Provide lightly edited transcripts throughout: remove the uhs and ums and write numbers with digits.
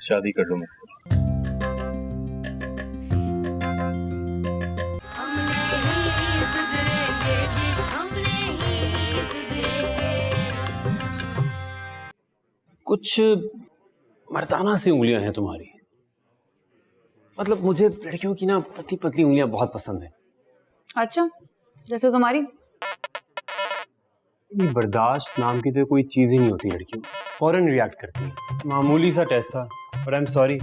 शादी कर लो मुझसे। कुछ मर्दाना सी उंगलियां हैं तुम्हारी। मतलब मुझे लड़कियों की ना पतली पतली उंगलियां बहुत पसंद है। अच्छा, जैसे तुम्हारी? बर्दाश्त नाम की तो कोई चीज ही नहीं होती लड़कियों, फौरन रिएक्ट करती है। मामूली सा टेस्ट था और आई एम सॉरी,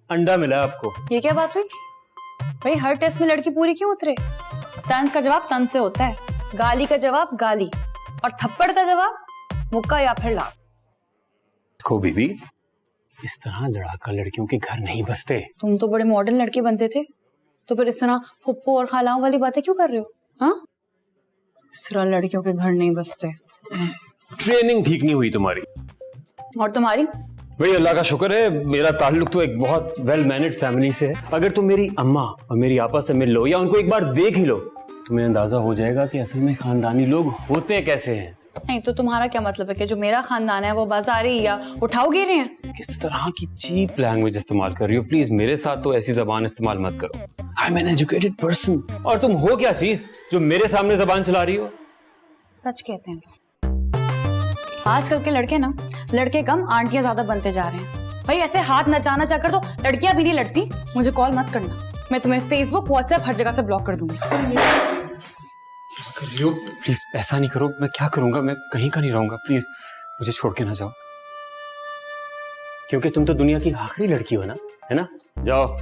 अंडा मिला आपको। ये क्या बात हुई भाई? हर टेस्ट में लड़की पूरी क्यों उतरे? तंज का जवाब तंज से होता है, गाली का जवाब गाली, और थप्पड़ का जवाब मुक्का या फिर लात। देखो बीबी, इस तरह लड़ाका लड़कियों के घर नहीं बसते। तुम तो बड़े मॉडर्न लड़के बनते थे, तो फिर इस तरह फुप्पो और खालाओं वाली बातें क्यों कर रहे हो? हाँ, इस तरह लड़कियों के घर नहीं बसते। ट्रेनिंग ठीक नहीं हुई तुम्हारी। और तुम्हारी? भाई अल्लाह का शुक्र है, मेरा ताल्लुक तो एक बहुत वेल मैनेड फैमिली से है। अगर तुम मेरी अम्मा और मेरी आपा से मिल लो या उनको एक बार देख ही लो, तुम्हें अंदाजा हो जाएगा कि असल में खानदानी लोग होते कैसे हैं। नहीं तो तुम्हारा क्या मतलब है कि जो मेरा खानदान है वो बाजारी या उठाओ गिरे हैं? किस तरह की चीप लैंग्वेज इस्तेमाल कर रही हो? प्लीज मेरे साथ तो ऐसी जबान इस्तेमाल मत करो। I am an educated person. और तुम हो क्या चीज जो मेरे सामने जबान चला रही हो? सच कहते हैं आजकल के लड़के ना, लड़के कम आंटियां ज्यादा बनते जा रहे हैं। भाई ऐसे हाथ नचाना चाहकर तो लड़कियां भी नहीं लड़ती। मुझे कॉल मत करना, मैं तुम्हें फेसबुक व्हाट्सएप हर जगह से ब्लॉक कर दूंगी। कर रही हो? प्लीज ऐसा नहीं करो। मैं क्या करूंगा? मैं कहीं का नहीं रहूंगा। प्लीज मुझे छोड़ के ना जाओ, क्योंकि तुम तो दुनिया की आखिरी लड़की हो ना, है ना? जाओ।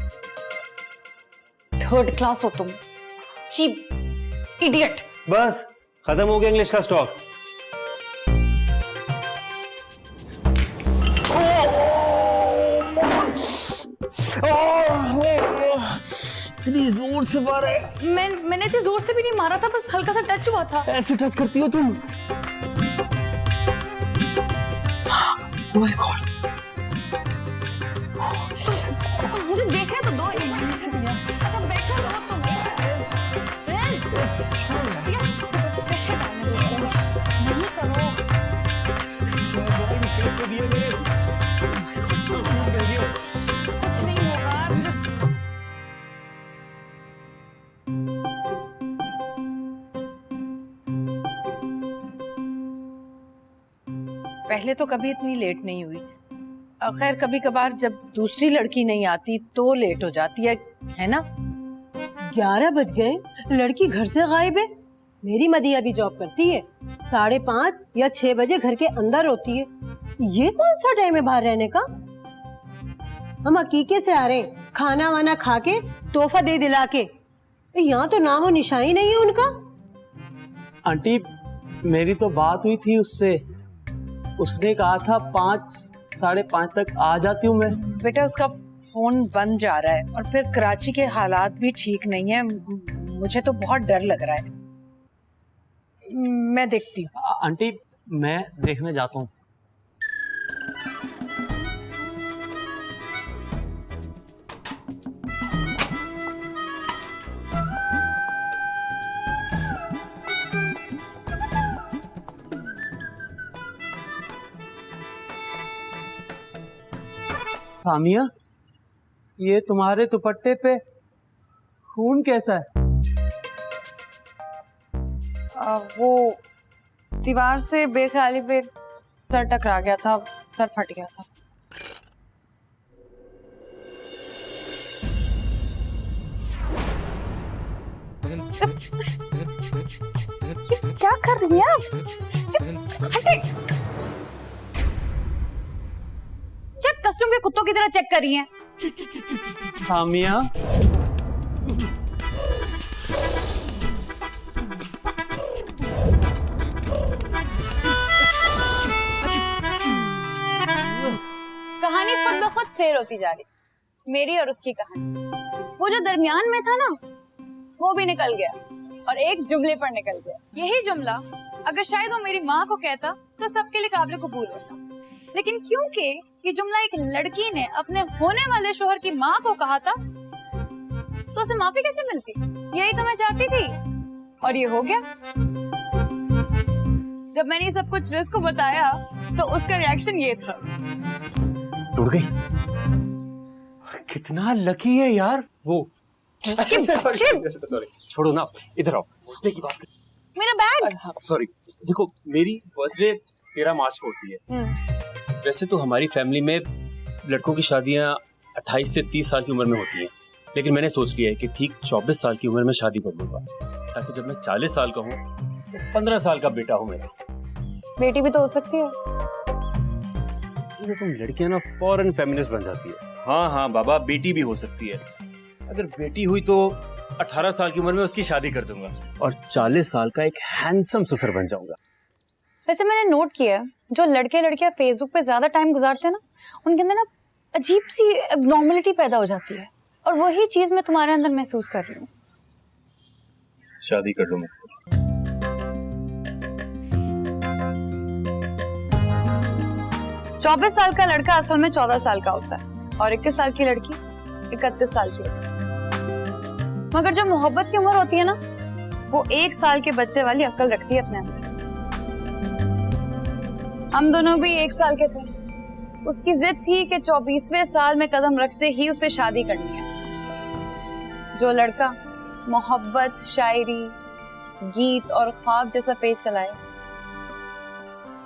थर्ड क्लास हो तुम, चीप इडियट। बस खत्म हो गया इंग्लिश का स्टॉक। इतनी जोर से मारा है। मैंने इतनी जोर से भी नहीं मारा था, बस हल्का सा टच हुआ था। ऐसे टच करती हो तुम? Oh my God. मुझे देखने तो दो। अच्छा बैठो दो तुम। प्रेशर डालने दो, नहीं करो। कुछ नहीं होगा। पहले तो कभी इतनी लेट नहीं हुई। खैर कभी कभार जब दूसरी लड़की नहीं आती तो लेट हो जाती है ना? 11 बज गए, लड़की घर से गायब है। मेरी मदिया भी जॉब करती है, 5:30 या 6 बजे घर के अंदर होती है। ये कौन सा टाइम है बाहर रहने का? हम अकीके से आ रहे हैं, खाना वाना खा के, तोहफा दे दिला के। यहाँ तो नामो निशानी नहीं है उनका। आंटी मेरी तो बात हुई थी उससे, उसने कहा था 5 साढ़े 5 तक आ जाती हूँ मैं। बेटा उसका फोन बंद जा रहा है और फिर कराची के हालात भी ठीक नहीं है। मुझे तो बहुत डर लग रहा है। मैं देखती हूँ। आंटी मैं देखने जाता हूँ। सामिया, ये तुम्हारे दुपट्टे पे खून कैसा है? वो दीवार से बेख्याली पे सर टकरा गया था, सर फट गया था। ये क्या कर रही है आप? हटे। चेक कस्टम के कुत्तों की तरह चेक कर रही हैं। सामिया कहानी खुद ब खुद फेर होती जा रही, मेरी और उसकी कहानी। वो जो दरमियान में था ना, वो भी निकल गया और एक जुमले पर निकल गया। यही जुमला अगर शायद वो मेरी माँ को कहता तो सबके लिए काबिल कबूल होता, लेकिन क्योंकि ये जुमला एक लड़की ने अपने होने वाले शोहर की माँ को कहा था, तो उसे माफी कैसे मिलती? यही तो मैं चाहती थी और ये हो गया। जब मैंने ये सब कुछ रिस्क को बताया तो उसका रिएक्शन ये था। टूट गई। कितना लकी है यार वो। सॉरी, छोड़ो ना, इधर आओ। बर्थडे की बात कर। मेरा बैग। सॉरी, देखो मेरी बर्थडे 13 मार्च को होती है। वैसे तो हमारी फैमिली में लड़कों की शादियां 28 से 30 साल की उम्र में होती हैं, लेकिन मैंने सोच लिया है कि ठीक 24 साल की उम्र में शादी कर लूंगा, ताकि जब मैं 40 साल का हूँ तो 15 साल का बेटा हूँ मेरा। बेटी भी तो हो सकती है। ये तुम लड़कियां ना फॉरेन फेमिनिस्ट बन जाती है। हाँ हाँ बाबा, बेटी भी हो सकती है। अगर बेटी हुई तो 18 साल की उम्र में उसकी शादी कर दूंगा और 40 साल का एक हैंडसम ससुर बन जाऊंगा। वैसे मैंने नोट किया है, जो लड़के लड़कियां फेसबुक पे ज्यादा टाइम गुजारते हैं ना, उनके अंदर ना अजीब सी एब्नॉर्मलिटी पैदा हो जाती है, और वही चीज मैं तुम्हारे अंदर महसूस कर रही हूँ। शादी कर लो मुझसे। 24 साल का लड़का असल में 14 साल का होता है, और 21 साल की लड़की 31 साल की होती है। मगर जब मोहब्बत की उम्र होती है ना, वो 1 साल के बच्चे वाली अक्ल रखती है अपने अंदर। हम दोनों भी 1 साल के थे। उसकी जिद थी कि 24वें साल में कदम रखते ही उसे शादी करनी है। जो लड़का मोहब्बत, शायरी, गीत और ख्वाब जैसा पेज चलाए,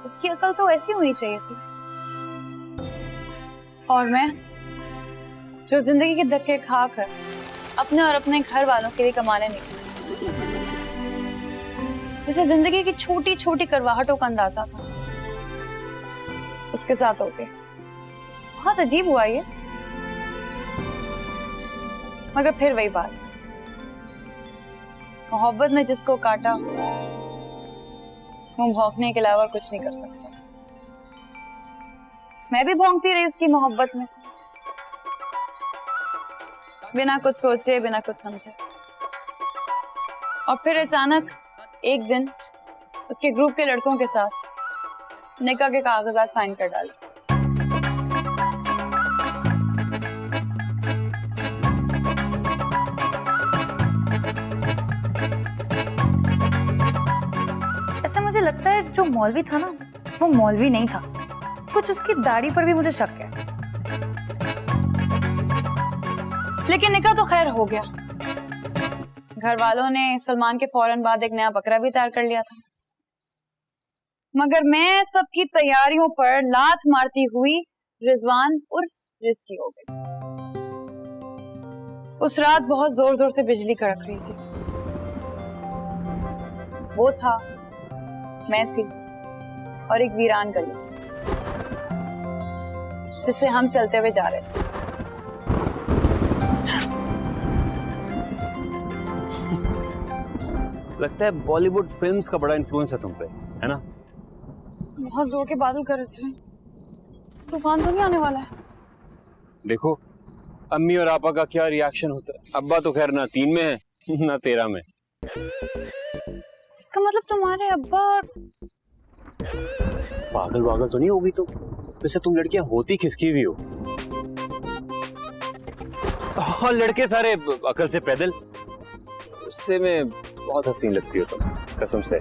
उसकी अकल तो ऐसी होनी चाहिए थी। और मैं, जो जिंदगी के धक्के खा कर अपने और अपने घर वालों के लिए कमाने निकली, जिसे जिंदगी की छोटी छोटी करवाहटों का अंदाजा था, उसके साथ हो गए। बहुत अजीब हुआ ये, मगर फिर वही बात, मोहब्बत ने जिसको काटा वो भौंकने के अलावा कुछ नहीं कर सकता। मैं भी भौंकती रही उसकी मोहब्बत में, बिना कुछ सोचे, बिना कुछ समझे। और फिर अचानक एक दिन उसके ग्रुप के लड़कों के साथ निकाह के कागजात साइन कर डाले। ऐसा मुझे लगता है जो मौलवी था ना, वो मौलवी नहीं था। कुछ उसकी दाढ़ी पर भी मुझे शक है। लेकिन निकाह तो खैर हो गया। घर वालों ने सलमान के फौरन बाद एक नया बकरा भी तैयार कर लिया था। मगर मैं सबकी तैयारियों पर लात मारती हुई रिजवान उर्फ रिस्की हो गई। उस रात बहुत जोर जोर से बिजली कड़क रही थी। वो था, मैं थी, और एक वीरान गली जिससे हम चलते हुए जा रहे थे। लगता है बॉलीवुड फिल्म्स का बड़ा इन्फ्लुएंस है तुम पे, है ना? बहुत जोर के बादल गरज रहे, तूफान तो नहीं आने वाला है? देखो अम्मी और आपा का क्या रिएक्शन होता है। अब्बा तो खैर ना 3 में है ना 13 में। इसका मतलब तुम्हारे अब्बा पागल वागल तो नहीं होगी तुम? वैसे तुम लड़कियां होती खिसकी भी हो, और लड़के सारे अकल से पैदल। उससे में बहुत हसीन लगती हो तुम, कसम से।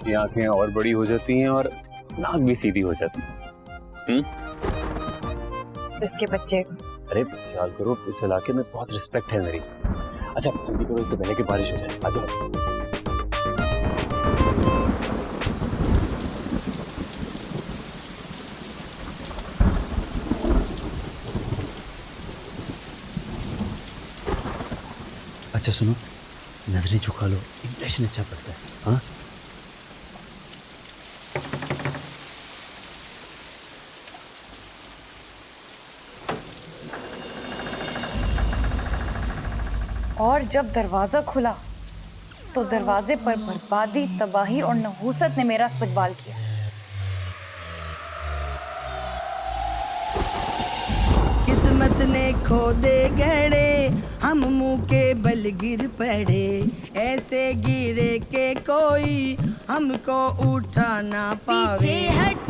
ये आंखें और बड़ी हो जाती हैं और नाक भी सीधी हो जाती है। इसके बच्चे, अरे ख्याल करो, इस इलाके में बहुत रिस्पेक्ट है मेरी। अच्छा जल्दी करो, इससे पहले कि बारिश हो जाए। आ जाओ। अच्छा सुनो, नजरें झुका लो, इंप्रेशन अच्छा पड़ता है। हाँ और जब दरवाजा खुला तो दरवाजे पर बर्बादी, तबाही और नहूसत ने मेरा इस्तकबाल किया। किस्मत ने खोदे गहरे, हम मुंह के बल गिर पड़े। ऐसे गिरे के कोई हमको उठा ना पावे। पीछे हट